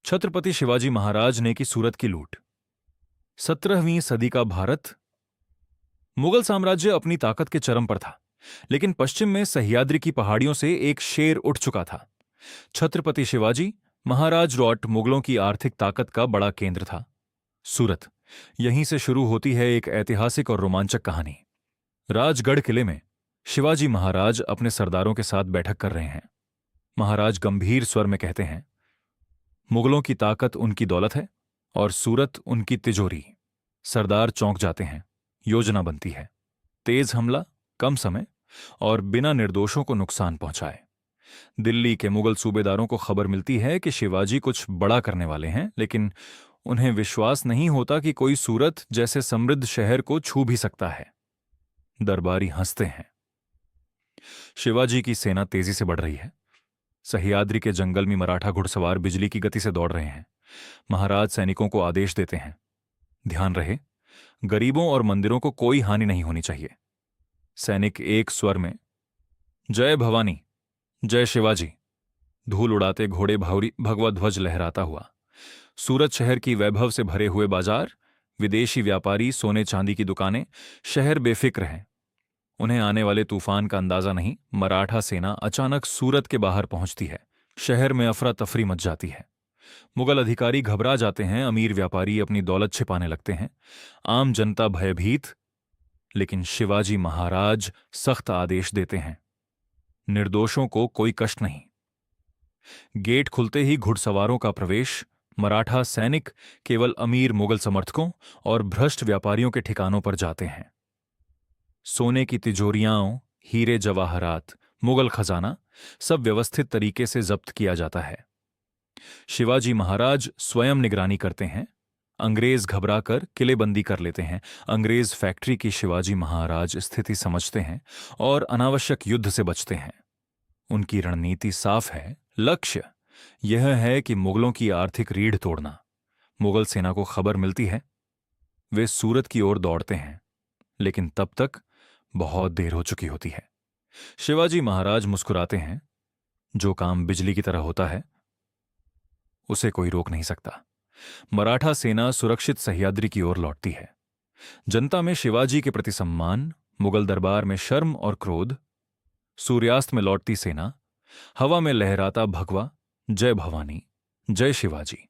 छत्रपति शिवाजी महाराज ने की सूरत की लूट। 17वीं सदी का भारत। मुगल साम्राज्य अपनी ताकत के चरम पर था, लेकिन पश्चिम में सह्याद्री की पहाड़ियों से एक शेर उठ चुका था। छत्रपति शिवाजी महाराज रॉट मुगलों की आर्थिक ताकत का बड़ा केंद्र था। सूरत। यहीं से शुरू होती है एक ऐतिहासिक और रोमांचक कहानी। राजगढ़ किले में शिवाजी महाराज अपने सरदारों के साथ बैठक कर रहे हैं। महाराज गंभीर स्वर में कहते हैं, मुगलों की ताकत उनकी दौलत है और सूरत उनकी तिजोरी। सरदार चौंक जाते हैं। योजना बनती है, तेज हमला, कम समय और बिना निर्दोषों को नुकसान पहुंचाए। दिल्ली के मुगल सूबेदारों को खबर मिलती है कि शिवाजी कुछ बड़ा करने वाले हैं, लेकिन उन्हें विश्वास नहीं होता कि कोई सूरत जैसे समृद्ध शहर को छू भी सकता है। दरबारी हंसते हैं। शिवाजी की सेना तेजी से बढ़ रही है। सह्याद्री के जंगल में मराठा घुड़सवार बिजली की गति से दौड़ रहे हैं। महाराज सैनिकों को आदेश देते हैं, ध्यान रहे, गरीबों और मंदिरों को कोई हानि नहीं होनी चाहिए। सैनिक एक स्वर में, जय भवानी, जय शिवाजी। धूल उड़ाते घोड़े भगवा ध्वज लहराता हुआ। सूरत शहर की वैभव से भरे हुए बाजार, विदेशी व्यापारी, सोने चांदी की दुकानें, शहर बेफिक्र हैं। उन्हें आने वाले तूफान का अंदाजा नहीं। मराठा सेना अचानक सूरत के बाहर पहुंचती है। शहर में अफरा तफरी मच जाती है। मुगल अधिकारी घबरा जाते हैं, अमीर व्यापारी अपनी दौलत छिपाने लगते हैं, आम जनता भयभीत। लेकिन शिवाजी महाराज सख्त आदेश देते हैं, निर्दोषों को कोई कष्ट नहीं। गेट खुलते ही घुड़सवारों का प्रवेश। मराठा सैनिक केवल अमीर मुगल समर्थकों और भ्रष्ट व्यापारियों के ठिकानों पर जाते हैं। सोने की तिजोरियां, हीरे जवाहरात, मुगल खजाना सब व्यवस्थित तरीके से जब्त किया जाता है। शिवाजी महाराज स्वयं निगरानी करते हैं। अंग्रेज घबराकर किलेबंदी कर लेते हैं। अंग्रेज फैक्ट्री की शिवाजी महाराज स्थिति समझते हैं और अनावश्यक युद्ध से बचते हैं। उनकी रणनीति साफ है, लक्ष्य यह है कि मुगलों की आर्थिक रीढ़ तोड़ना। मुगल सेना को खबर मिलती है, वे सूरत की ओर दौड़ते हैं, लेकिन तब तक बहुत देर हो चुकी होती है। शिवाजी महाराज मुस्कुराते हैं। जो काम बिजली की तरह होता है, उसे कोई रोक नहीं सकता। मराठा सेना सुरक्षित सह्याद्री की ओर लौटती है। जनता में शिवाजी के प्रति सम्मान, मुगल दरबार में शर्म और क्रोध। सूर्यास्त में लौटती सेना, हवा में लहराता भगवा, जय भवानी, जय शिवाजी।